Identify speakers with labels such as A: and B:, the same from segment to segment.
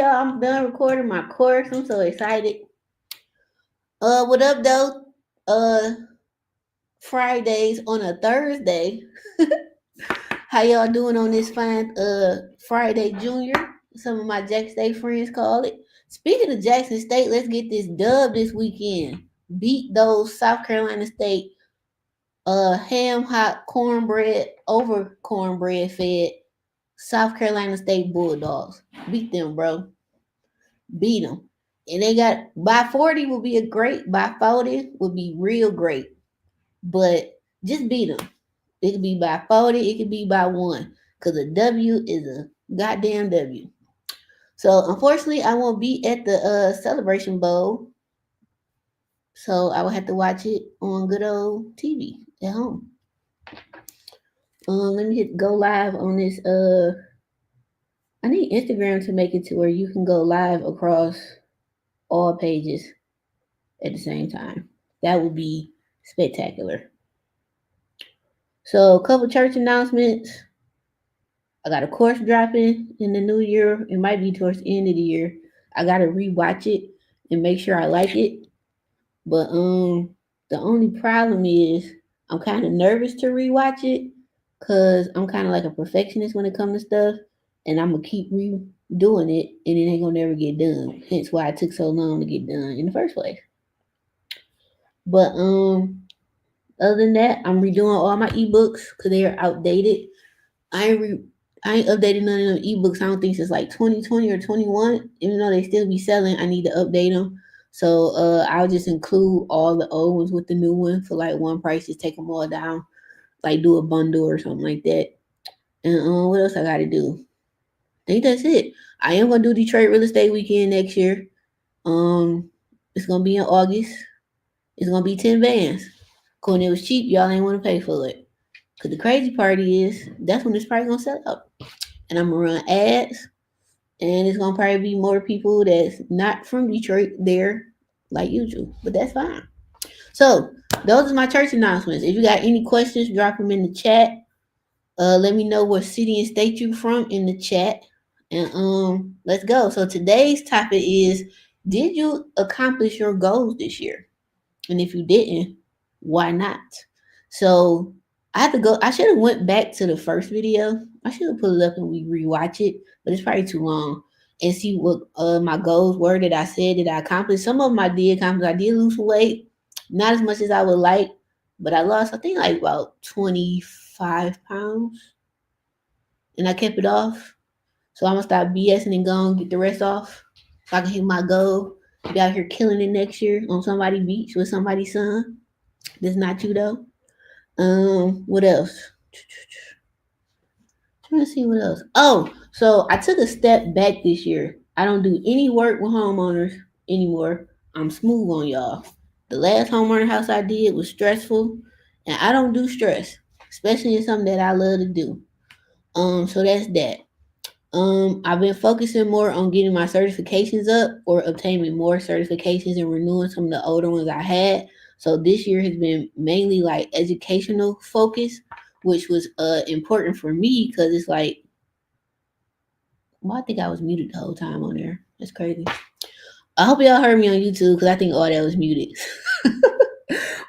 A: y'all, I'm done recording my course. I'm so excited. What up, though? Fridays on a Thursday. How y'all doing on this fine Friday, Junior? Some of my Jackson State friends call it. Speaking of Jackson State, let's get this dub this weekend. Beat those South Carolina State ham hot cornbread over cornbread fed South Carolina State Bulldogs. Beat them, bro. Beat them. And they got by 40 would be a great, by 40 would be real great. But just beat them. It could be by 40, it could be by one. Because a W is a goddamn W. So unfortunately, I won't be at the Celebration Bowl. So I will have to watch it on good old TV at home. Let me hit go live on this. I need Instagram to make it to where you can go live across all pages at the same time. That would be spectacular. So, a couple church announcements. I got a course dropping in the new year. It might be towards the end of the year. I gotta rewatch it and make sure I like it. But the only problem is I'm kind of nervous to rewatch it because I'm kind of like a perfectionist when it comes to stuff, and I'm gonna keep redoing it, and it ain't gonna never get done. Hence why it took so long to get done in the first place. But other than that, I'm redoing all my ebooks because they are outdated. I ain't updated none of them ebooks. I don't think since like 2020 or 21. Even though they still be selling, I need to update them. So I'll just include all the old ones with the new one for like one price. Just take them all down, like do a bundle or something like that. And what else I got to do? I think that's it. I am gonna do Detroit Real Estate Weekend next year. It's gonna be in August. It's gonna be 10 bands. Cool, and it was cheap. Y'all ain't want to pay for it. Cause the crazy part is that's when it's probably gonna sell out. And I'm gonna run ads, and it's gonna probably be more people that's not from Detroit there, like usual. But that's fine. So those are my church announcements. If you got any questions, drop them in the chat. Let me know what city and state you from in the chat, and let's go. So today's topic is: did you accomplish your goals this year? And if you didn't, why not? So I have to go. I should have went back to the first video. I should have put it up and we rewatch it, but it's probably too long. And see what my goals were that I said that I accomplished. Some of them I did accomplish. I did lose some weight, not as much as I would like, but I lost I think like about 25 pounds, and I kept it off. So I'm gonna stop BSing and go and get the rest off, so I can hit my goal. Be out here killing it next year on somebody's beach with somebody's son. That's not you though. What else? Trying to see what else. Oh, so I took a step back this year. I don't do any work with homeowners anymore. I'm smooth on y'all. The last homeowner house I did was stressful, and I don't do stress, especially in something that I love to do. So that's that. I've been focusing more on getting my certifications up or obtaining more certifications and renewing some of the older ones I had. So this year has been mainly like educational focus, which was important for me because it's like, well, I think I was muted the whole time on there. That's crazy. I hope y'all heard me on YouTube because I think all that was muted.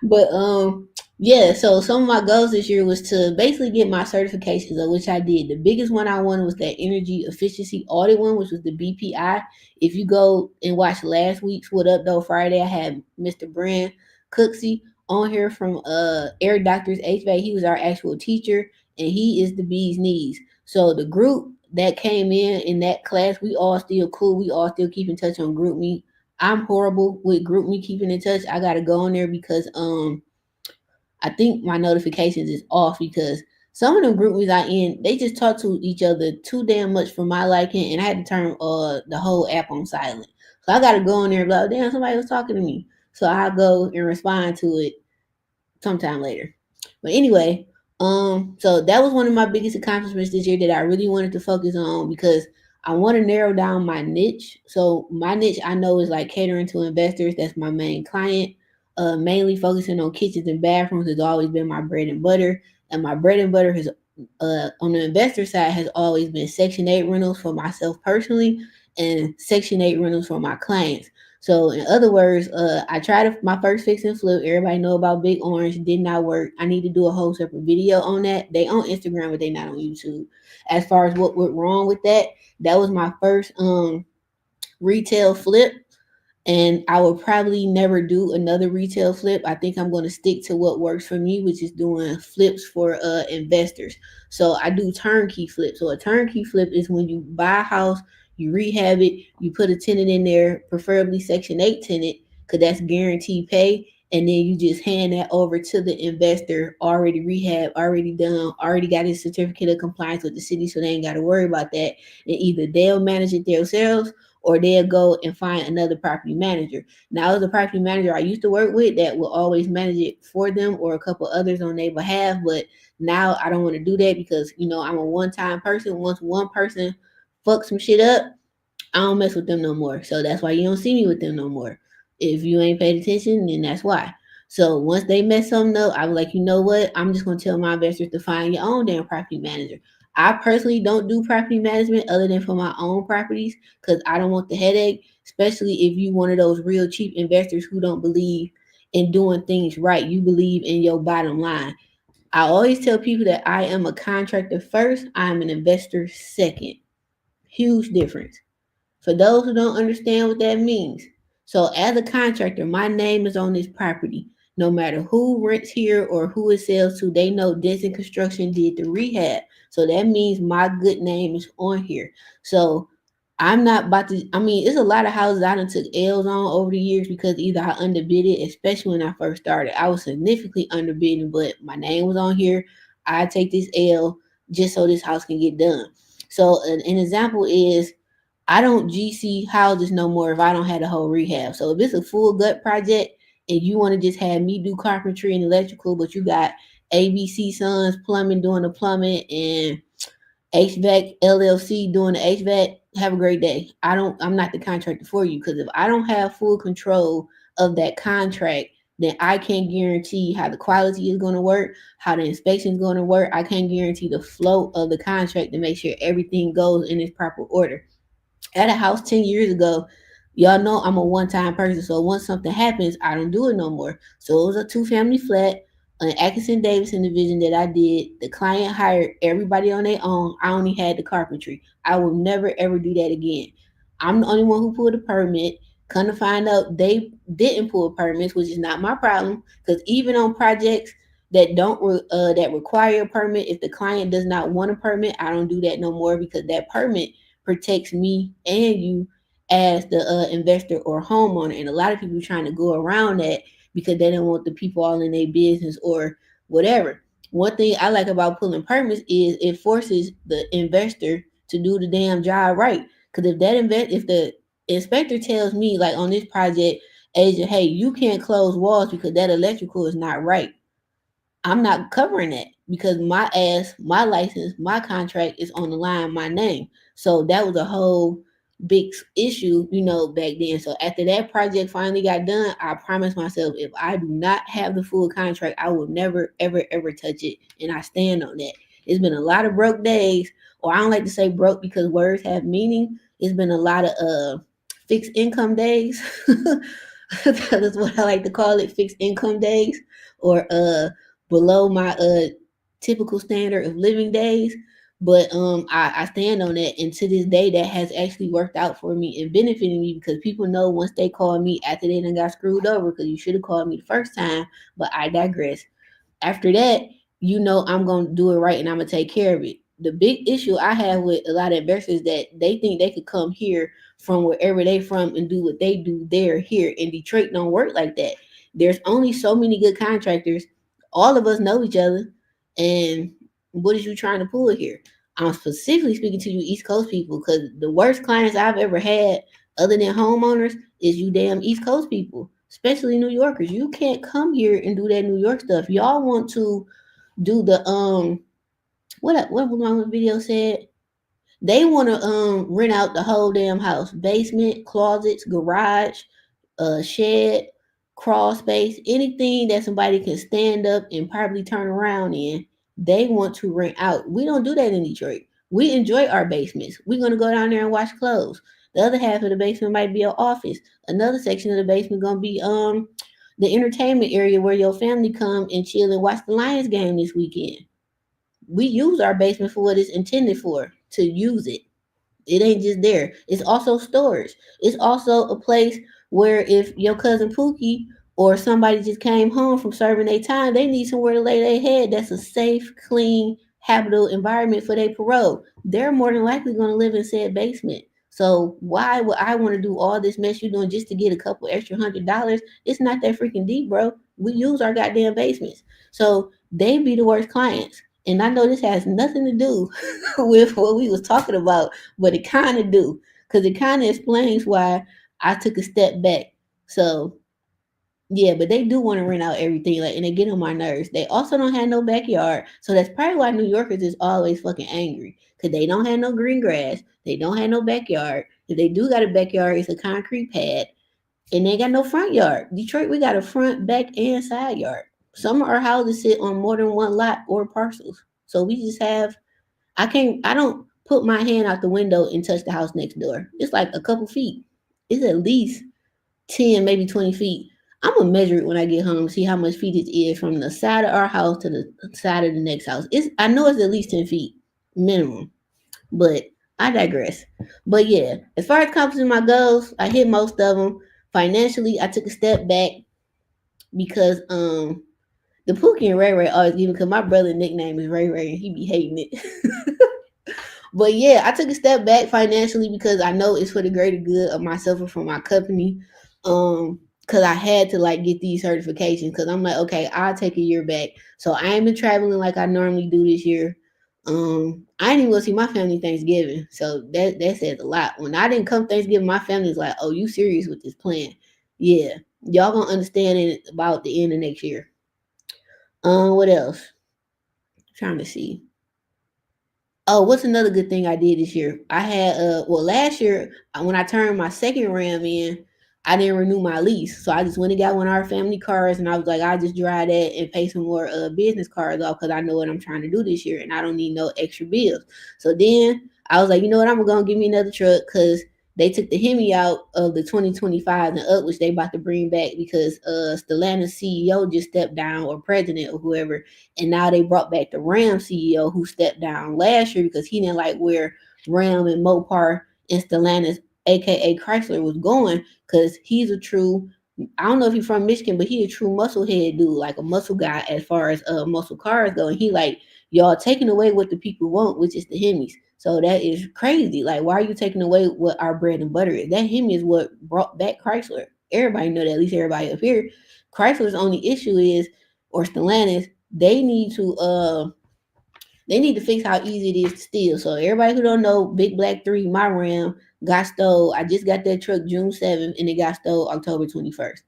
A: But yeah, so some of my goals this year was to basically get my certifications, of which I did. The biggest one I wanted was that energy efficiency audit one, which was the BPI. If you go and watch last week's What Up Doe Friday, I had Mr. Brand Cooksey on here from Air Doctors HVAC. He was our actual teacher, and he is the bee's knees. So the group that came in that class, we all still cool. We all still keep in touch on GroupMe. I'm horrible with GroupMe keeping in touch. I gotta go on there because I think my notifications is off because some of the group me's I in, they just talk to each other too damn much for my liking, and I had to turn the whole app on silent. So I gotta go on there and be like, damn, somebody was talking to me. So I go and respond to it sometime later. But anyway, so that was one of my biggest accomplishments this year that I really wanted to focus on because I want to narrow down my niche. So my niche I know is like catering to investors. That's my main client. Mainly focusing on kitchens and bathrooms has always been my bread and butter. And my bread and butter has on the investor side has always been Section 8 rentals for myself personally. and Section 8 rentals for my clients. So in other words, I tried my first fix and flip. Everybody know about Big Orange, did not work. I need to do a whole separate video on that. They on Instagram, but they not on YouTube. As far as what went wrong with that, that was my first retail flip, and I will probably never do another retail flip. I think I'm going to stick to what works for me, which is doing flips for investors. So I do turnkey flips. So a turnkey flip is when you buy a house, you rehab it, you put a tenant in there, preferably Section 8 tenant, because that's guaranteed pay. And then you just hand that over to the investor, already rehab, already done, already got his certificate of compliance with the city, so they ain't got to worry about that. And either they'll manage it themselves or they'll go and find another property manager. Now, as a property manager I used to work with that will always manage it for them or a couple others on their behalf, but now I don't want to do that because I'm a one-time person. Once one person fucks some shit up, I don't mess with them no more. So that's why you don't see me with them no more. If you ain't paid attention, then that's why. So once they mess something up, I'm like, you know what? I'm just gonna tell my investors to find your own damn property manager. I personally don't do property management other than for my own properties because I don't want the headache, especially if you one of those real cheap investors who don't believe in doing things right. You believe in your bottom line. I always tell people that I am a contractor first, I am an investor second. Huge difference for those who don't understand what that means. So, as a contractor, my name is on this property. No matter who rents here or who it sells to, they know Denson Construction did the rehab. So that means my good name is on here. So I'm not about to. I mean, it's a lot of houses I done took L's on over the years because either I underbid it, especially when I first started. I was significantly underbidding, but my name was on here. I take this L just so this house can get done. So an example is I don't GC houses no more if I don't have the whole rehab. So if it's a full gut project and you want to just have me do carpentry and electrical, but you got ABC Sons Plumbing doing the plumbing and HVAC LLC doing the HVAC, have a great day. I'm not the contractor for you because if I don't have full control of that contract, then I can't guarantee how the quality is going to work, how the inspection is going to work. I can't guarantee the flow of the contract to make sure everything goes in its proper order. At a house 10 years ago, y'all know I'm a one-time person. So once something happens, I don't do it no more. So it was a two-family flat, an Atkinson Davidson division that I did. The client hired everybody on their own. I only had the carpentry. I will never ever do that again. I'm the only one who pulled a permit. Come to find out, they didn't pull permits, which is not my problem. Because even on projects that that require a permit, if the client does not want a permit, I don't do that no more because that permit protects me and you as the investor or homeowner. And a lot of people trying to go around that because they don't want the people all in their business or whatever. One thing I like about pulling permits is it forces the investor to do the damn job right. Because if the inspector tells me like on this project, Asia, hey, you can't close walls because that electrical is not right. I'm not covering that because my ass, my license, my contract is on the line, my name. So that was a whole big issue, back then. So after that project finally got done, I promised myself if I do not have the full contract, I will never, ever, ever touch it. And I stand on that. It's been a lot of broke days, or I don't like to say broke because words have meaning. It's been a lot of fixed income days. That's what I like to call it, fixed income days, or below my typical standard of living days. But I stand on that, and to this day, that has actually worked out for me and benefiting me because people know once they call me after they done got screwed over because you should have called me the first time. But I digress. After that, I'm gonna do it right and I'm gonna take care of it. The big issue I have with a lot of investors that they think they could come here from wherever they from and do what they do there here. In Detroit don't work like that. There's only so many good contractors. All of us know each other. And what is you trying to pull here? I'm specifically speaking to you East Coast people because the worst clients I've ever had, other than homeowners, is you damn East Coast people, especially New Yorkers. You can't come here and do that New York stuff. Y'all want to do the what my video said? They want to rent out the whole damn house, basement, closets, garage, shed, crawl space, anything that somebody can stand up and probably turn around in. They want to rent out. We don't do that in Detroit. We enjoy our basements. We're gonna go down there and wash clothes. The other half of the basement might be an office. Another section of the basement gonna be the entertainment area where your family come and chill and watch the Lions game this weekend. We use our basement for what it's intended for, to use it. It ain't just there. It's also storage. It's also a place where if your cousin Pookie or somebody just came home from serving their time, they need somewhere to lay their head. That's a safe, clean, habitable environment for their parole. They're more than likely going to live in said basement. So why would I want to do all this mess you doing just to get a couple extra $100? It's not that freaking deep, bro. We use our goddamn basements. So they be the worst clients. And I know this has nothing to do with what we was talking about, but it kind of do, because it kind of explains why I took a step back. So yeah, but they do want to rent out everything, like, and they get on my nerves. They also don't have no backyard, so that's probably why New Yorkers is always fucking angry, because they don't have no green grass, they don't have no backyard. If they do got a backyard, it's a concrete pad, and they ain't got no front yard. Detroit, we got a front, back, and side yard. Some of our houses sit on more than one lot or parcels, so we just have. I don't put my hand out the window and touch the house next door. It's like a couple feet. It's at least 10, maybe 20 feet. I'm gonna measure it when I get home, see how much feet it is from the side of our house to the side of the next house. I know it's at least 10 feet minimum, but I digress. But yeah, as far as accomplishing my goals, I hit most of them. Financially, I took a step back because the Pookie and Ray Ray always give me, because my brother's nickname is Ray Ray and he be hating it. But yeah, I took a step back financially because I know it's for the greater good of myself and for my company. Because I had to like get these certifications, because I'm like, okay, I'll take a year back. So I ain't been traveling like I normally do this year. I didn't even go see my family Thanksgiving. So that says a lot. When I didn't come Thanksgiving, my family's like, oh, you serious with this plan? Yeah. Y'all gonna understand it about the end of next year. What else? Trying to see. Oh, what's another good thing I did this year? I had last year when I turned my second RAM in, I didn't renew my lease, so I just went and got one of our family cars, and I was like, I'll just drive that and pay some more business cards off, because I know what I'm trying to do this year, and I don't need no extra bills. So then I was like, you know what, I'm gonna give me another truck, because they took the Hemi out of the 2025 and up, which they about to bring back because Stellantis CEO just stepped down, or president or whoever, and now they brought back the Ram CEO who stepped down last year because he didn't like where Ram and Mopar and Stellantis, aka Chrysler, was going, because he's a true, I don't know if he's from Michigan, but he a true muscle head dude, like a muscle guy as far as muscle cars go. And he like, y'all taking away what the people want, which is the Hemis. So that is crazy. Like, why are you taking away what our bread and butter is? That Hemi is what brought back Chrysler. Everybody know that, at least everybody up here. Chrysler's only issue is, or Stellantis, they need to fix how easy it is to steal. So everybody who don't know, Big Black 3, my Ram, got stole. I just got that truck June 7th and it got stole October 21st.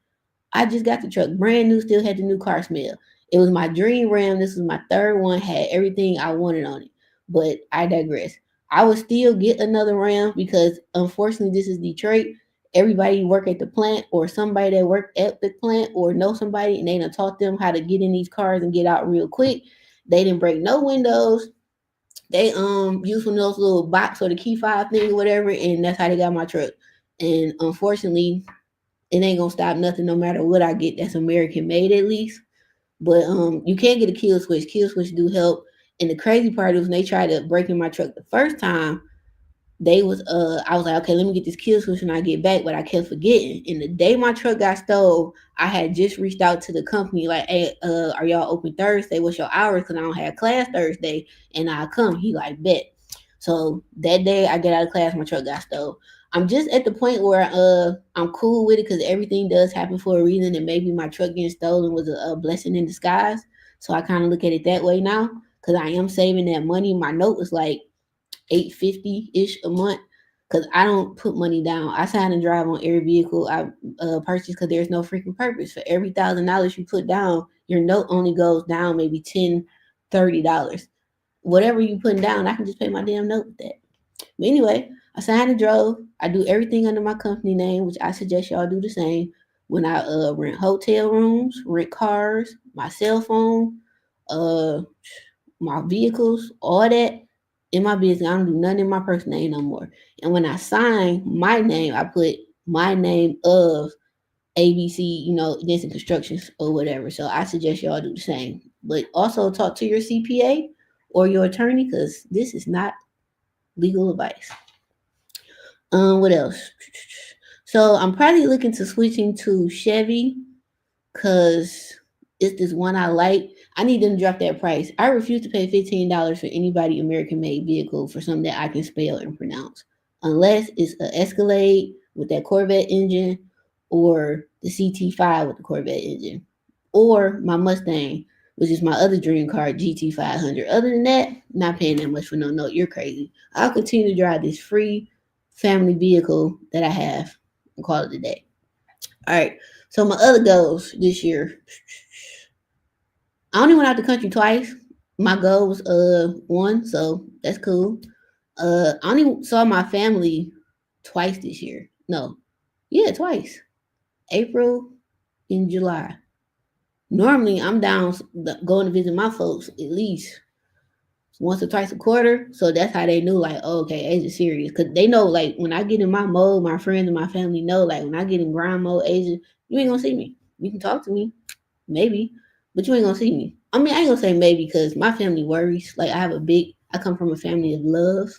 A: I just got the truck brand new, still had the new car smell. It was my dream Ram. This was my third one, had everything I wanted on it. But I digress. I would still get another Ram because unfortunately this is Detroit. Everybody work at the plant, or somebody that worked at the plant or know somebody, and they done taught them how to get in these cars and get out real quick. They didn't break no windows. They used one of those little box or the key fob thing or whatever, and that's how they got my truck. And unfortunately, it ain't gonna stop nothing no matter what I get that's American made at least. But you can't get a kill switch. Kill switch do help. And the crazy part is when they tried to break in my truck the first time, I was like, okay, let me get this kill switch when I get back, but I kept forgetting. And the day my truck got stole, I had just reached out to the company like, hey, are y'all open Thursday? What's your hours? Because I don't have class Thursday, and I'll come. He like, bet. So that day I get out of class, my truck got stole. I'm just at the point where I'm cool with it, because everything does happen for a reason, and maybe my truck getting stolen was a blessing in disguise. So I kind of look at it that way now, because I am saving that money. My note was like 850 ish a month, because I don't put money down. I sign and drive on every vehicle I purchase, because there's no freaking purpose. For every $1,000 you put down, your note only goes down maybe $10, $30. Whatever you putting down, I can just pay my damn note with that. But anyway, I signed and drove. I do everything under my company name, which I suggest y'all do the same. When I rent hotel rooms, rent cars, my cell phone, uh my vehicles, all that, in my business. I don't do nothing in my personal name no more. And when I sign my name, I put my name of ABC, Denson Constructions or whatever. So I suggest y'all do the same. But also talk to your CPA or your attorney because this is not legal advice. What else? So I'm probably looking to switching to Chevy because it's this one I like. I need them to drop that price. I refuse to pay $15 for anybody American made vehicle for something that I can spell and pronounce. Unless it's an Escalade with that Corvette engine or the CT5 with the Corvette engine. Or my Mustang, which is my other dream car, GT500. Other than that, not paying that much for no note. You're crazy. I'll continue to drive this free family vehicle that I have and call it a day. All right. So my other goals this year, I only went out the country twice. My goal was one, so that's cool. I only saw my family twice this year. No, yeah, twice. April and July. Normally, I'm down going to visit my folks at least once or twice a quarter. So that's how they knew, like, oh, okay, Asia's serious. Because they know, like, when I get in my mode, my friends and my family know, like, when I get in grind mode, Asia, you ain't gonna see me. You can talk to me, maybe, but you ain't gonna see me. I mean, I ain't gonna say maybe because my family worries. Like, I come from a family of love,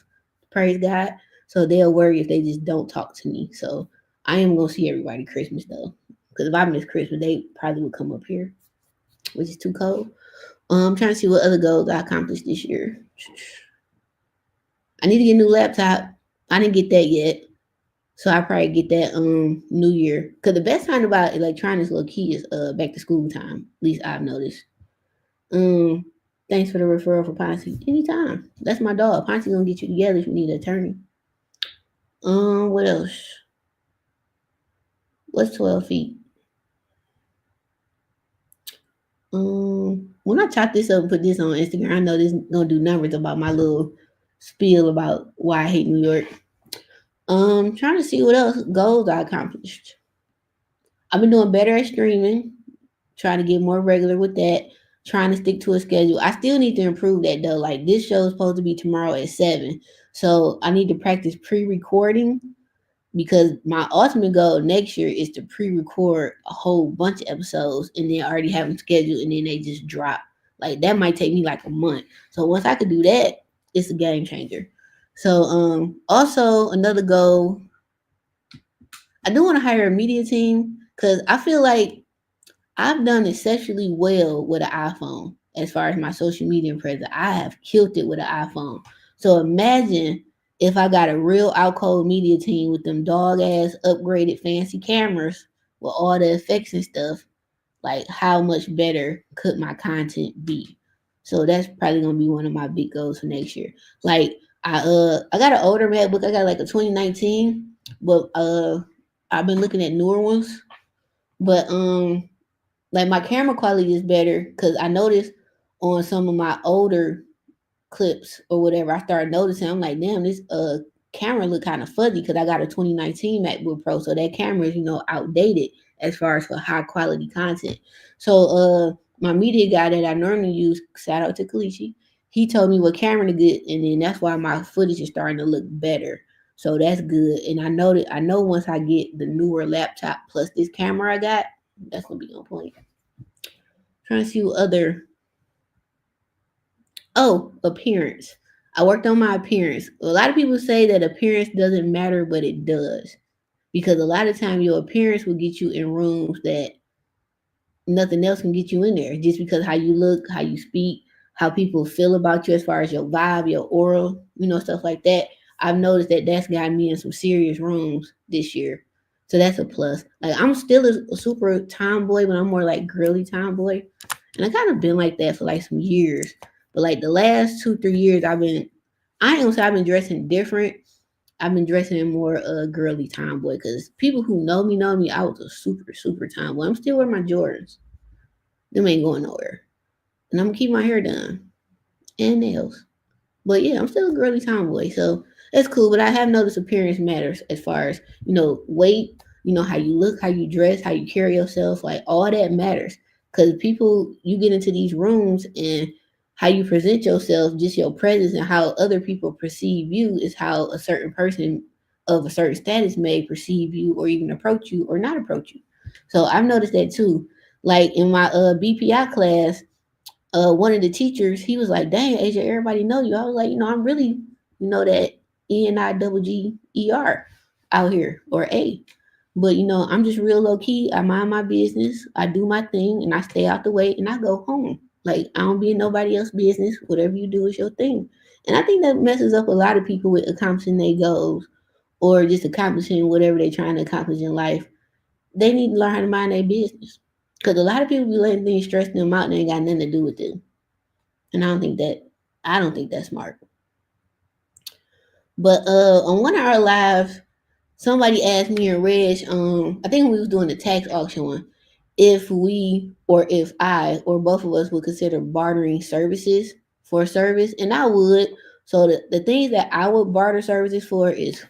A: praise God. So they'll worry if they just don't talk to me. So I am gonna see everybody Christmas though. Because if I miss Christmas, they probably would come up here, which is too cold. I'm trying to see what other goals I accomplished this year. I need to get a new laptop. I didn't get that yet. So I probably get that New Year. Cause the best time about electronics low key is back to school time. At least I've noticed. Um Thanks for the referral for Ponce. Anytime. That's my dog. Ponce gonna get you together if you need an attorney. What else? What's 12 feet? When I chop this up and put this on Instagram, I know this gonna do numbers about my little spiel about why I hate New York. Trying to see what else goals I accomplished. I've been doing better at streaming, trying to get more regular with that, trying to stick to a schedule. I still need to improve that though. Like this show is supposed to be tomorrow at 7. So I need to practice pre-recording because my ultimate goal next year is to pre-record a whole bunch of episodes and then already have them scheduled and then they just drop. Like that might take me like a month. So once I could do that, it's a game changer. So also another goal, I do want to hire a media team because I feel like I've done exceptionally well with an iPhone as far as my social media presence. I have killed it with an iPhone. So imagine if I got a real out cold media team with them dog ass upgraded fancy cameras with all the effects and stuff. Like how much better could my content be? So that's probably gonna be one of my big goals for next year. Like I got an older MacBook. I got like a 2019, but I've been looking at newer ones. But like my camera quality is better because I noticed on some of my older clips or whatever, I started noticing I'm like, damn, this camera look kind of fuzzy because I got a 2019 MacBook Pro, so that camera is outdated as far as for high quality content. So my media guy that I normally use, shout out to Kalichi, he told me what camera to get, and then that's why my footage is starting to look better. So that's good, and I know once I get the newer laptop plus this camera I got, that's gonna be on point. Trying to see what other. Oh, appearance. I worked on my appearance. A lot of people say that appearance doesn't matter, but it does. Because a lot of time your appearance will get you in rooms that nothing else can get you in there. Just because how you look, how you speak, how people feel about you as far as your vibe, your aura, stuff like that. I've noticed that that's got me in some serious rooms this year. So that's a plus. Like I'm still a super tomboy, but I'm more like girly tomboy. And I kind of been like that for like some years. But like the last 2-3 years, I ain't gonna say I've been dressing different. I've been dressing in more girly tomboy because people who know me. I was a super tomboy. I'm still wearing my Jordans. Them ain't going nowhere. And I'm gonna keep my hair done and nails. But yeah, I'm still a girly tomboy, so that's cool. But I have noticed appearance matters as far as weight, how you look, how you dress, how you carry yourself, like all that matters. Because people, you get into these rooms and how you present yourself, just your presence and how other people perceive you is how a certain person of a certain status may perceive you or even approach you or not approach you. So I've noticed that too. Like in my BPI class, one of the teachers, he was like, "Dang, Asia, everybody know you." I was like, I'm really, that ENIGGER out here or A. But I'm just real low key. I mind my business. I do my thing, and I stay out the way, and I go home. Like I don't be in nobody else's business. Whatever you do is your thing. And I think that messes up a lot of people with accomplishing their goals or just accomplishing whatever they're trying to accomplish in life. They need to learn how to mind their business. Because a lot of people be letting things stress them out and they ain't got nothing to do with them. And I don't think that's smart. But on one of our lives, somebody asked me and Reg, I think we was doing the tax auction one, if we or if I or both of us would consider bartering services for service, and I would. So the things that I would barter services for is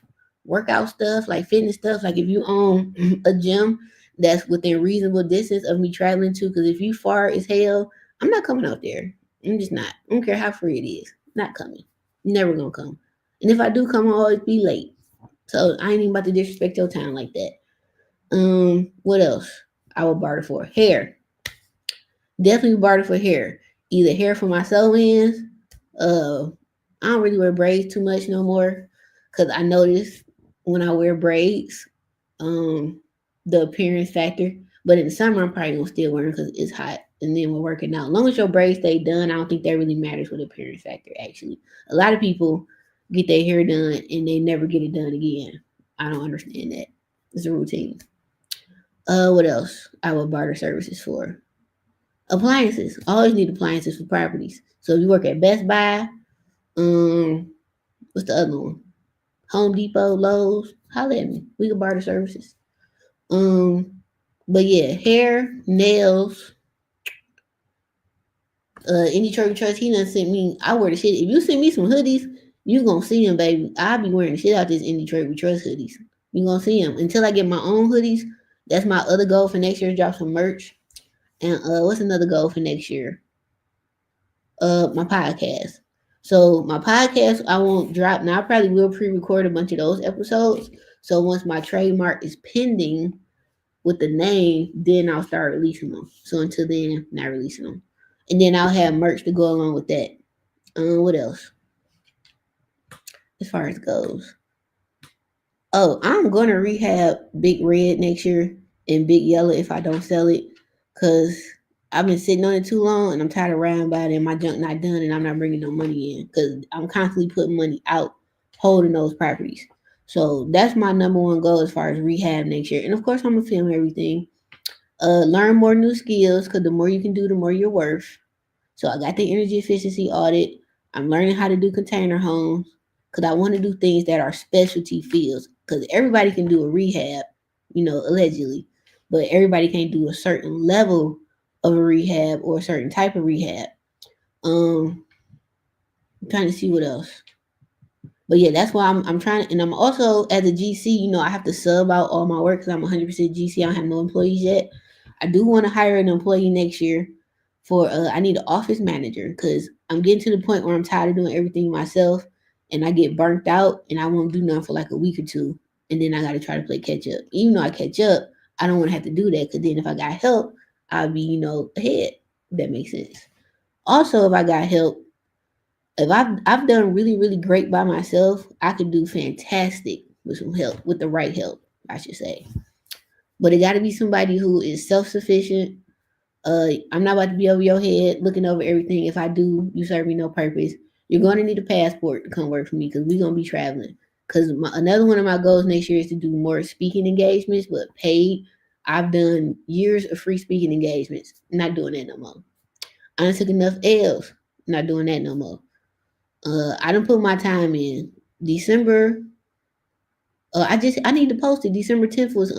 A: workout stuff, like fitness stuff. Like if you own a gym that's within reasonable distance of me traveling to, because if you far as hell, I'm not coming out there. I'm just not. I don't care how free it is. Not coming. Never gonna come. And if I do come, I'll always be late. So I ain't even about to disrespect your time like that. What else? I would barter for hair. Definitely barter for hair. Either hair for my sew ins. Uh, I don't really wear braids too much no more, cause I notice when I wear braids, um, the appearance factor. But in the summer, I'm probably gonna still wear them because it's hot. And then we're working out. As long as your braids stay done, I don't think that really matters with appearance factor. Actually, a lot of people get their hair done and they never get it done again. I don't understand that. It's a routine. What else? I would barter services for appliances. I always need appliances for properties. So if you work at Best Buy, um, what's the other one? Home Depot, Lowe's, holla at me. We can barter services. Um, but yeah, hair, nails, any Detroit trust, he done sent me. I wear the shit. If you send me some hoodies, you gonna see them, baby. I'll be wearing the shit out this Indie Detroit We Trust hoodies. You gonna see them until I get my own hoodies. That's my other goal for next year. Drop some merch. And what's another goal for next year? My podcast. So my podcast, I won't drop now. I probably will pre-record a bunch of those episodes. So once my trademark is pending with the name, then I'll start releasing them. So until then, not releasing them. And then I'll have merch to go along with that. What else? As far as goes. Oh, I'm gonna rehab Big Red next year and Big Yellow if I don't sell it, cause I've been sitting on it too long and I'm tired of riding about it and my junk not done and I'm not bringing no money in, cause I'm constantly putting money out holding those properties. So that's my number one goal as far as rehab next year. And of course, I'm gonna film everything. Learn more new skills, cause the more you can do, the more you're worth. So I got the energy efficiency audit. I'm learning how to do container homes because I want to do things that are specialty fields. Because everybody can do a rehab, allegedly, but everybody can't do a certain level of a rehab or a certain type of rehab. I'm trying to see what else. But yeah, that's why I'm trying, and I'm also as a GC. I have to sub out all my work because I'm 100% GC. I don't have no employees yet. I do want to hire an employee next year. For I need an office manager because I'm getting to the point where I'm tired of doing everything myself, and I get burnt out, and I won't do nothing for like a week or two, and then I got to try to play catch up. Even though I catch up, I don't want to have to do that because then if I got help, I'll be ahead. If that makes sense. Also, if I got help, if I've done really really great by myself, I could do fantastic with some help, with the right help, I should say. But it got to be somebody who is self sufficient. I'm not about to be over your head looking over everything. If I do, you serve me no purpose. You're going to need a passport to come work for me because we're going to be traveling. Because another one of my goals next year is to do more speaking engagements, but paid. I've done years of free speaking engagements. Not doing that no more. I done took enough L's. Not doing that no more. I done put my time in. December. I need to post it. December 10th was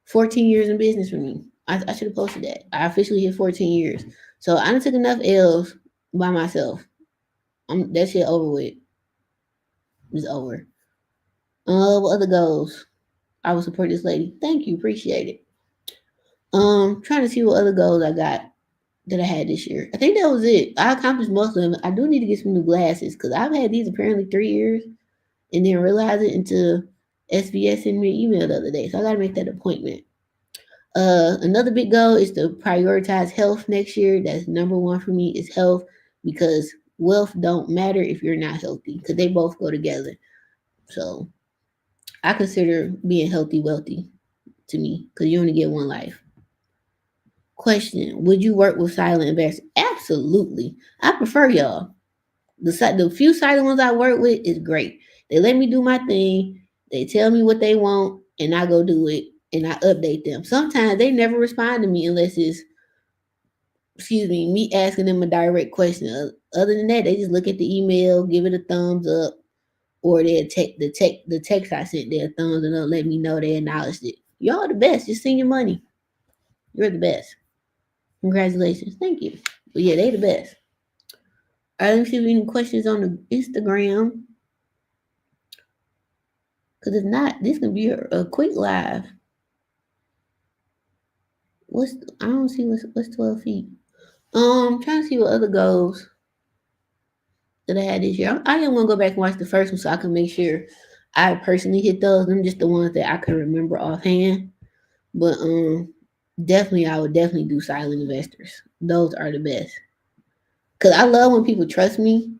A: 14 years in business for me. I should have posted that. I officially hit 14 years. So I done took enough L's by myself. That shit over with. It's over. What other goals? I will support this lady. Thank you. Appreciate it. Trying to see what other goals I got. that I had this year. I think that was it. I accomplished most of them. I do need to get some new glasses because I've had these apparently 3 years and then realized it until SBS sent me an email the other day. So I got to make that appointment. Another big goal is to prioritize health next year. That's number one for me is health because wealth don't matter if you're not healthy because they both go together. So I consider being healthy wealthy to me because you only get one life. Question: would you work with silent investors? Absolutely. I prefer y'all. The few silent ones I work with is great. They let me do my thing. They tell me what they want, and I go do it, and I update them. Sometimes they never respond to me unless it's me asking them a direct question. Other than that, they just look at the email, give it a thumbs up, or they'll take the text I sent their thumbs and they'll let me know they acknowledged it. Y'all the best. Just send your money. You're the best. Congratulations. Thank you. But yeah, they the best. All right, let me see if any questions on the Instagram. Cause if not, this can be a quick live. What's I don't see what's 12 feet. Trying to see what other goals that I had this year. I am gonna go back and watch the first one so I can make sure I personally hit those. Them just the ones that I can remember offhand. But definitely I would definitely do silent investors. Those are the best. Cause I love when people trust me.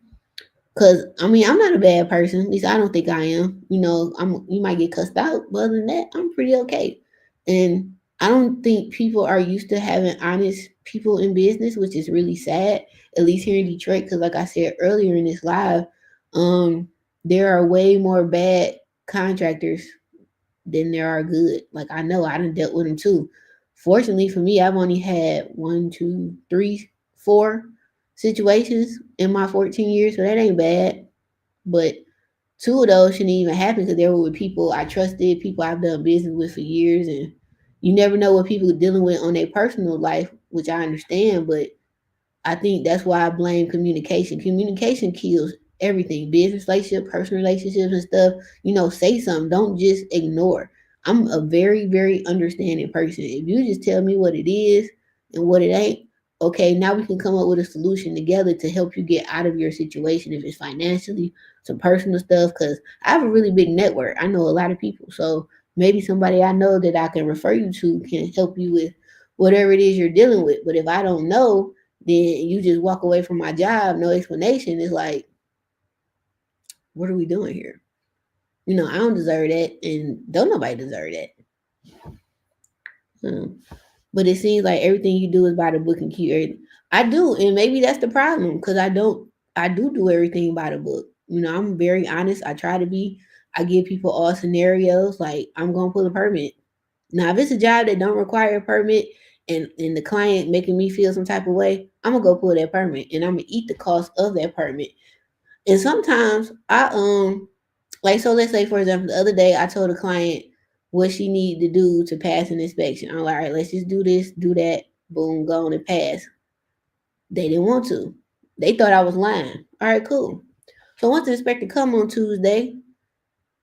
A: Cause I mean I'm not a bad person. At least I don't think I am. You might get cussed out, but other than that, I'm pretty okay. And I don't think people are used to having honest people in business, which is really sad. At least here in Detroit, because like I said earlier in this live, um, there are way more bad contractors than there are good. Like I know I done dealt with them too. Fortunately for me, I've only had one, two, three, four situations in my 14 years, so that ain't bad. But two of those shouldn't even happen because they were with people I trusted, people I've done business with for years, and you never know what people are dealing with on their personal life, which I understand, but I think that's why I blame communication. Communication kills everything, business relationship, personal relationships, and stuff. Say something. Don't just ignore. I'm a very, very understanding person. If you just tell me what it is and what it ain't, okay, now we can come up with a solution together to help you get out of your situation. If it's financially, some personal stuff, because I have a really big network. I know a lot of people. So maybe somebody I know that I can refer you to can help you with whatever it is you're dealing with. But if I don't know, then you just walk away from my job, no explanation. It's like, what are we doing here? I don't deserve that, and don't nobody deserve that. But it seems like everything you do is by the book and keep everything. I do, and maybe that's the problem because I don't. I do everything by the book. I'm very honest. I try to be. I give people all scenarios. Like I'm gonna pull a permit. Now, if it's a job that don't require a permit and the client making me feel some type of way, I'm gonna go pull that permit and I'm gonna eat the cost of that permit. And sometimes like so let's say for example, the other day I told a client what she needed to do to pass an inspection. I'm like, all right, let's just do this, do that, boom, go on and pass. They didn't want to. They thought I was lying. All right, cool. So once the inspector come on Tuesday,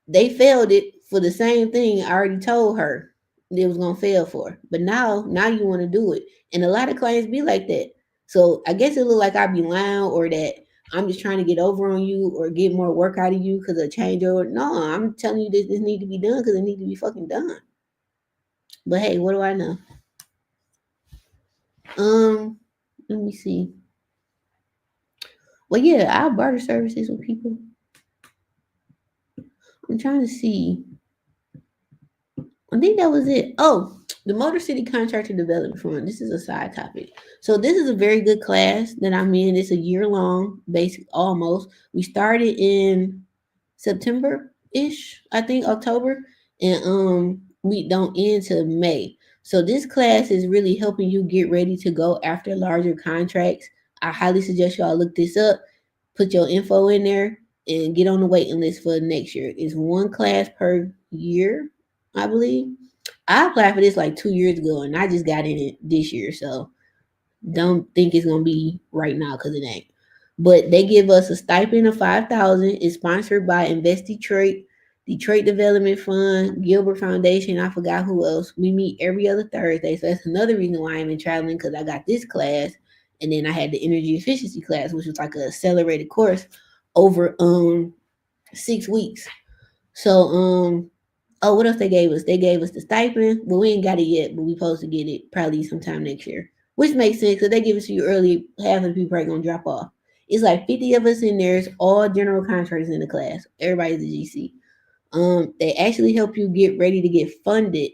A: they failed it for the same thing I already told her they was gonna fail for. But now you want to do it, and a lot of clients be like that. So I guess it look like I be lying or that I'm just trying to get over on you or get more work out of you because of change order. No, I'm telling you this need to be done because it need to be fucking done. But hey, what do I know? Let me see. Well, yeah, I barter services with people. I'm trying to see. I think that was it. Oh, the Motor City Contractor Development Fund. This is a side topic. So this is a very good class that I'm in. It's a year long, basic almost. We started in September ish, I think October, and we don't end till May. So this class is really helping you get ready to go after larger contracts. I highly suggest y'all look this up, put your info in there, and get on the waiting list for next year. It's one class per year, I believe. I applied for this like 2 years ago, and I just got in it this year. So don't think it's gonna be right now because it ain't. But they give us a stipend of 5,000. It's sponsored by Invest Detroit, Detroit Development Fund, Gilbert Foundation. I forgot who else. We meet every other Thursday, so that's another reason why I'm in traveling because I got this class. And then I had the energy efficiency class, which was like a accelerated course over 6 weeks. So oh, what else they gave us? They gave us the stipend. Well, we ain't got it yet, but we supposed to get it probably sometime next year. Which makes sense because they give it to you early. Half of the people are gonna drop off. It's like 50 of us in there. It's all general contractors in the class. Everybody's a GC. They actually help you get ready to get funded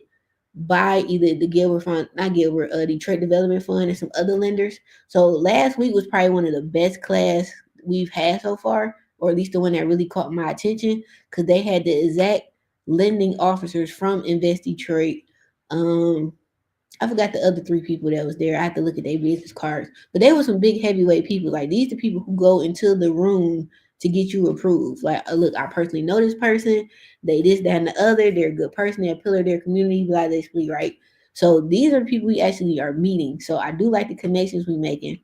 A: by either the Gilbert Fund, not Gilbert, Detroit Development Fund, and some other lenders. So last week was probably one of the best class we've had so far, or at least the one that really caught my attention, because they had the exact lending officers from Invest Detroit. Um, I forgot the other three people that was there. I have to look at their business cards. But they were some big heavyweight people. Like these the people who go into the room to get you approved. Like, look, I personally know this person. They this, that, and the other. They're a good person. They're a pillar of their community, blah, basically, right? So these are the people we actually are meeting. So I do like the connections we making.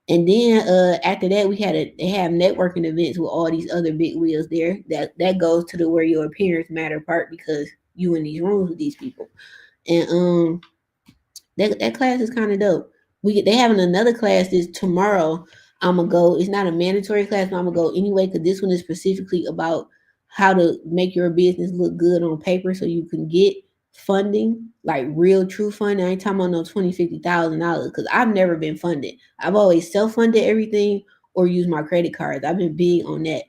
A: And then after that, they have networking events with all these other big wheels there. That goes to the where your appearance matter part because you in these rooms with these people. And that class is kind of dope. They having another class this tomorrow. I'm gonna go. It's not a mandatory class, but I'm gonna go anyway because this one is specifically about how to make your business look good on paper so you can get funding, like real true funding. I ain't talking about no $20,000, $50,000 because I've never been funded. I've always self funded everything or used my credit cards. I've been big on that.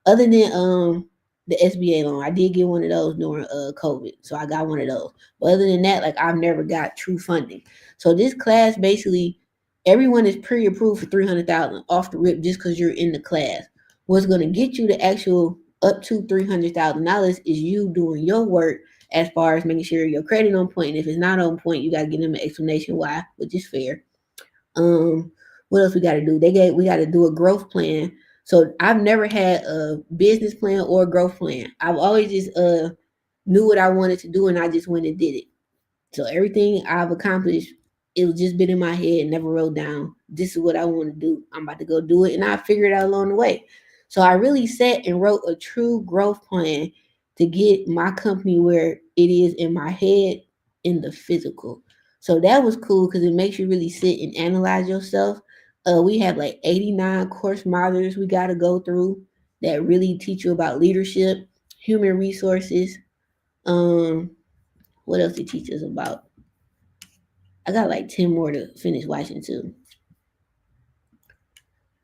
A: Other than the SBA loan, I did get one of those during COVID, so I got one of those. But other than that, like I've never got true funding. So this class basically everyone is pre-approved for 300,000 off the rip just because you're in the class. What's going to get you the actual up to $300,000 is you doing your work as far as making sure your credit on point. And if it's not on point, you got to give them an explanation why, which is fair. Um, what else we got to do? We got to do a growth plan. So I've never had a business plan or a growth plan. I've always just knew what I wanted to do and I just went and did it. So everything I've accomplished, it was just been in my head, never wrote down. This is what I want to do. I'm about to go do it, and I figured it out along the way. So I really sat and wrote a true growth plan to get my company where it is in my head in the physical. So that was cool because it makes you really sit and analyze yourself. We have like 89 course modules we got to go through that really teach you about leadership, human resources. Um, what else it teaches about? I got like 10 more to finish watching too.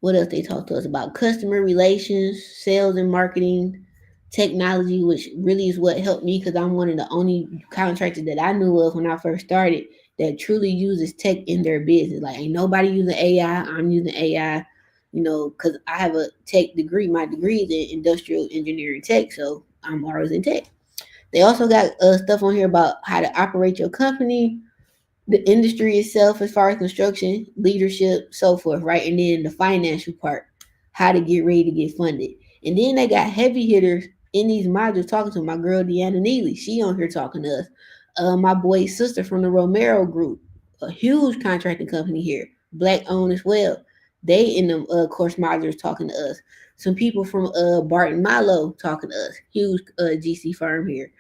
A: What else they talk to us about? Customer relations, sales and marketing, technology, which really is what helped me because I'm one of the only contractors that I knew of when I first started that truly uses tech in their business. Like ain't nobody using AI. I'm using AI, because I have a tech degree. My degree is in industrial engineering tech, so I'm always in tech. They also got stuff on here about how to operate your company, the industry itself as far as construction, leadership, so forth, right? And then the financial part, how to get ready to get funded. And then they got heavy hitters in these modules talking to my girl Deanna Neely. She on here talking to us. My boy's sister from the Romero Group, a huge contracting company here, black owned as well. They in the course modules talking to us. Some people from Barton Milo talking to us, huge GC firm here.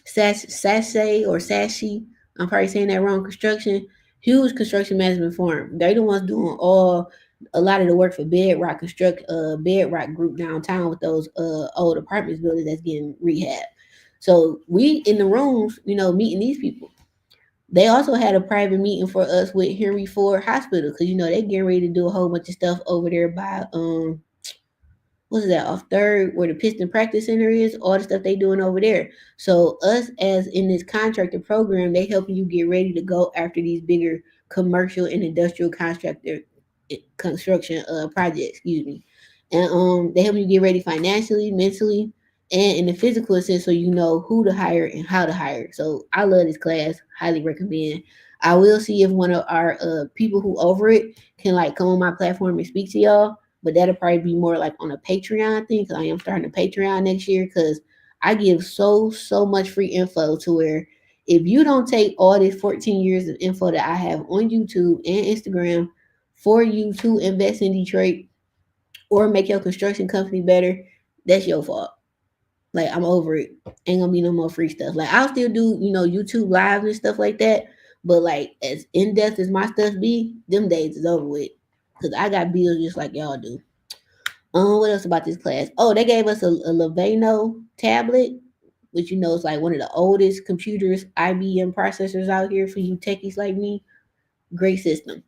A: Sashay or Sashi, I'm probably saying that wrong. Construction, huge construction management firm. They the ones doing a lot of the work for Bedrock Group downtown with those old apartments buildings that's getting rehab. So we in the rooms, meeting these people. They also had a private meeting for us with Henry Ford Hospital because they getting ready to do a whole bunch of stuff over there by what's that off third where the piston practice center is, all the stuff they doing over there. So us as in this contractor program, they helping you get ready to go after these bigger commercial and industrial construction projects, excuse me. And they help you get ready financially, mentally, and in the physical sense so you know who to hire and how to hire. So I love this class, highly recommend. I will see if one of our people who over it can like come on my platform and speak to y'all, but that'll probably be more like on a Patreon thing because I am starting a Patreon next year because I give so much free info to where if you don't take all this 14 years of info that I have on YouTube and Instagram for you to invest in Detroit or make your construction company better, that's your fault. Like I'm over it. Ain't gonna be no more free stuff. Like I'll still do, YouTube lives and stuff like that. But like as in depth as my stuff be, them days is over with. Cause I got bills just like y'all do. What else about this class? Oh, they gave us a Levano tablet, which is like one of the oldest computers, IBM processors out here for you techies like me. Great system.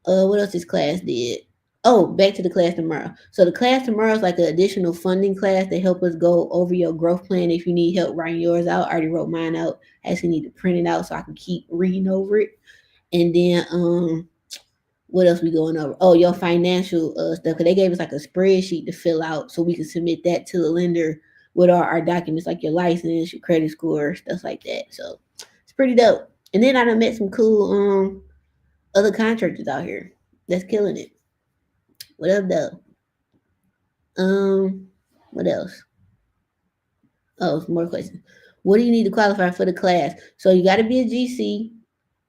A: What else this class did? Oh, back to the class tomorrow. So the class tomorrow is like an additional funding class to help us go over your growth plan. If you need help writing yours out, I already wrote mine out. I actually need to print it out so I can keep reading over it. And then what else we going over? Oh, your financial stuff. Cause they gave us like a spreadsheet to fill out so we can submit that to the lender with our documents like your license, your credit score, stuff like that. So it's pretty dope. And then I done met some cool other contractors out here that's killing it. What up though? Um, what else? Oh, some more questions. What do you need to qualify for the class? So you got to be a GC.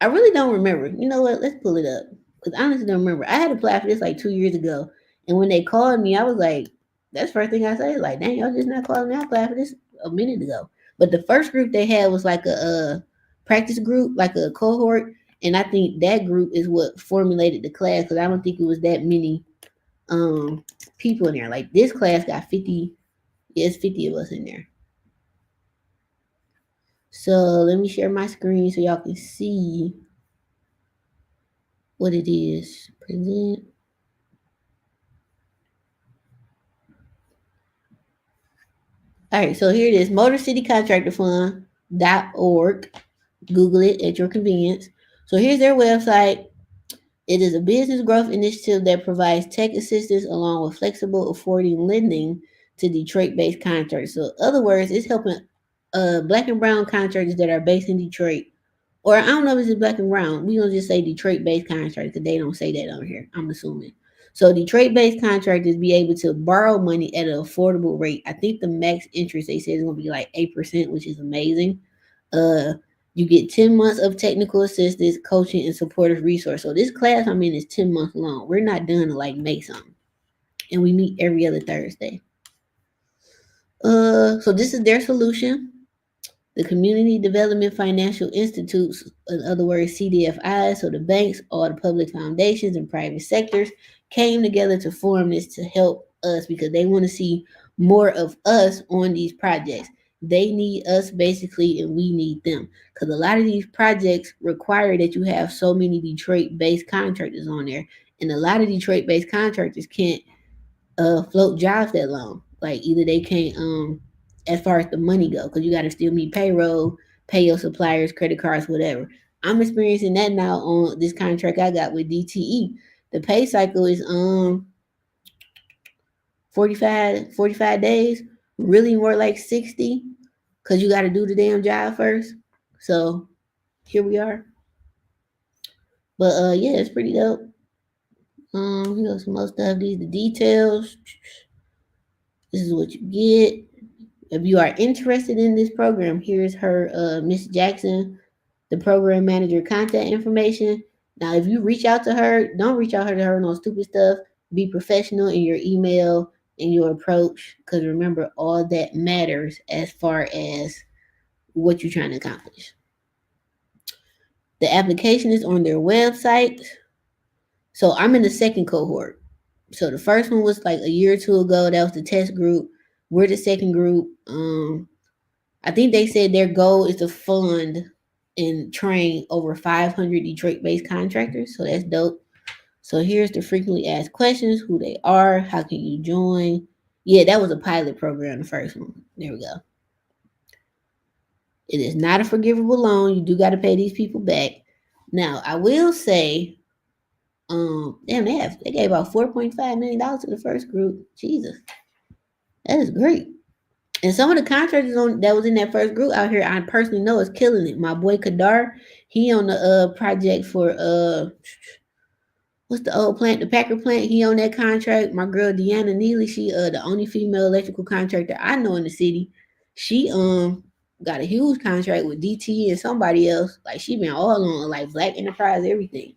A: I really don't remember. You know what? Let's pull it up because I honestly don't remember. I had applied for this like 2 years ago, and when they called me, I was like, "That's the first thing I said. Like, dang, y'all just not calling me. I applied for this a minute ago." But the first group they had was like a practice group, like a cohort, and I think that group is what formulated the class because I don't think it was that many um people in there. Like this class got 50. Yeah, it's 50 of us in there. So let me share my screen so y'all can see what it is. Present. All right, so here it is, motorcitycontractorfund.org. Google it at your convenience. So here's their website. It is a business growth initiative that provides tech assistance along with flexible, affording lending to Detroit-based contractors. So, in other words, it's helping black and brown contractors that are based in Detroit, or I don't know if it's black and brown. We gonna just say Detroit-based contractors because they don't say that on here. I'm assuming. So Detroit-based contractors be able to borrow money at an affordable rate. I think the max interest they said is gonna be like 8%, which is amazing. Uh, you get 10 months of technical assistance, coaching, and supportive resource. So this class I'm in is 10 months long. We're not done to like May something. And we meet every other Thursday. So this is their solution. The Community Development Financial Institutes, in other words, CDFIs, so the banks, all the public foundations and private sectors came together to form this to help us because they want to see more of us on these projects. They need us basically, and we need them because a lot of these projects require that you have so many Detroit based contractors on there, and a lot of Detroit based contractors can't float jobs that long. Like either they can't as far as the money go, because you gotta still meet payroll, pay your suppliers, credit cards, whatever. I'm experiencing that now on this contract I got with DTE. The pay cycle is 45 days, really more like 60, because you gotta do the damn job first. So here we are. But yeah, it's pretty dope. Some more stuff. These the details. This is what you get. If you are interested in this program, here's her, Miss Jackson, the program manager, contact information. Now, if you reach out to her, don't reach out to her on no stupid stuff. Be professional in your email and your approach, because remember, all that matters as far as what you're trying to accomplish. The application is on their website. So I'm in the second cohort. So the first one was like a year or two ago. That was the test group. We're the second group. I think they said their goal is to fund and train over 500 Detroit based contractors. So that's dope. So here's the frequently asked questions, who they are, how can you join. Yeah, that was a pilot program, the first one. There we go. It is not a forgivable loan. You do got to pay these people back. Now, I will say, they gave out $4.5 million to the first group. Jesus, that is great. And some of the contractors that was in that first group out here, I personally know is killing it. My boy Kadar, he on the project for what's the old plant, the Packer plant. He on that contract. My girl Deanna Neely, she the only female electrical contractor I know in the city. She got a huge contract with DT and somebody else. Like she been all on like Black Enterprise, everything.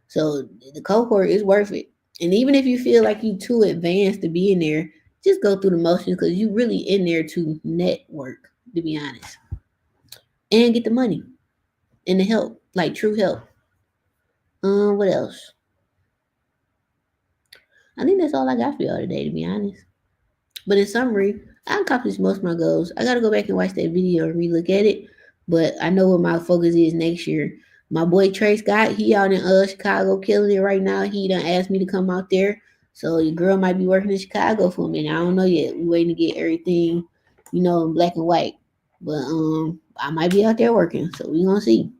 A: So the cohort is worth it. And even if you feel like you too advanced to be in there, just go through the motions because you really in there to network, to be honest, and get the money and the help. like true help. What else? I think that's all I got for y'all today, to be honest. But in summary, I accomplished most of my goals. I gotta go back and watch that video and relook at it. But I know what my focus is next year. My boy Trey Scott, he out in Chicago killing it right now. He done asked me to come out there. So your girl might be working in Chicago for me. I don't know yet. We waiting to get everything, in black and white. But I might be out there working. So we gonna see.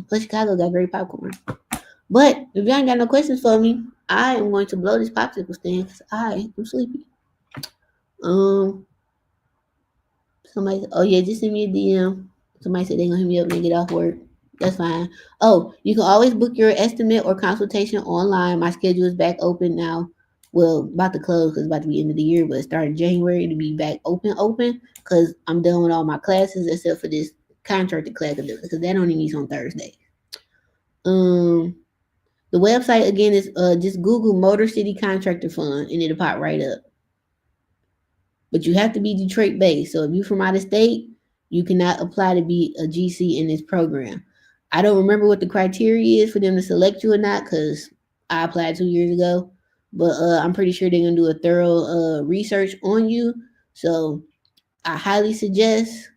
A: Plus Chicago got great popcorn. But if y'all ain't got no questions for me, I am going to blow this popsicle stand because I am sleepy. Um Somebody, oh yeah, just send me a DM. Somebody said they gonna hit me up when they get off work. That's fine. Oh, you can always book your estimate or consultation online. My schedule is back open now. Well, about to close because it's about to be end of the year, but starting January to be back open because I'm done with all my classes except for this contracted class because that only meets on Thursday. Um, the website again is just Google Motor City Contractor Fund and it'll pop right up. But you have to be Detroit based. So if you're from out of state, you cannot apply to be a GC in this program. I don't remember what the criteria is for them to select you or not because I applied 2 years ago. But I'm pretty sure they're gonna do a thorough research on you. So I highly suggest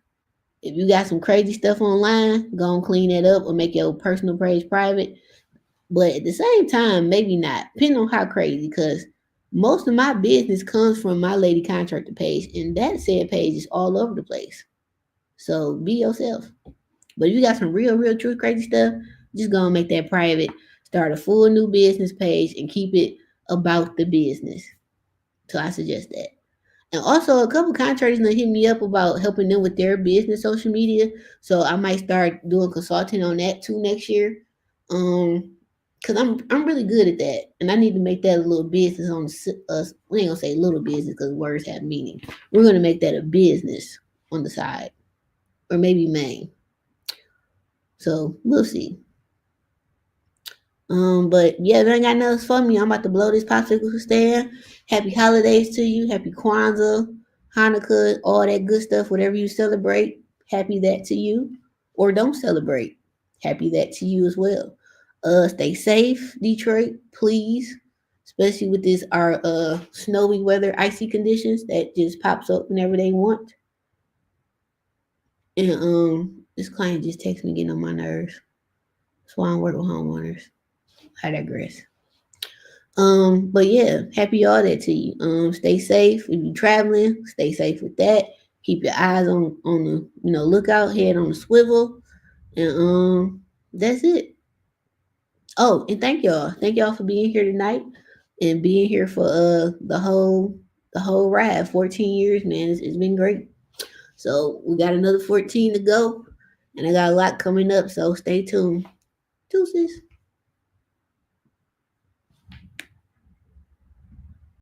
A: if you got some crazy stuff online, go and clean that up or make your personal page private. But at the same time, maybe not, depending on how crazy, because most of my business comes from my lady contractor page, and that said page is all over the place. So be yourself. But if you got some real, true crazy stuff, just go and make that private. Start a full new business page and keep it about the business. So I suggest that. And also, a couple contractors that hit me up about helping them with their business social media. So I might start doing consulting on that too next year. Cause I'm really good at that, and I need to make that a little business on us. We ain't gonna say little business because words have meaning. We're gonna make that a business on the side, or maybe main. So we'll see. But yeah, if I ain't got nothing else for me, I'm about to blow this popsicle stand. Happy holidays to you. Happy Kwanzaa, Hanukkah, all that good stuff. Whatever you celebrate, happy that to you. Or don't celebrate, happy that to you as well. Stay safe, Detroit, please. Especially with this our snowy weather, icy conditions that just pops up whenever they want. And this client just texts me getting on my nerves. That's why I don't work with homeowners. I digress. But yeah, happy all that to you. Stay safe if you're traveling. Stay safe with that. Keep your eyes on the lookout, head on the swivel, and that's it. Oh, and thank y'all for being here tonight and being here for the whole ride. 14 years, man. It's been great. So we got another 14 to go, and I got a lot coming up. So stay tuned. Deuces.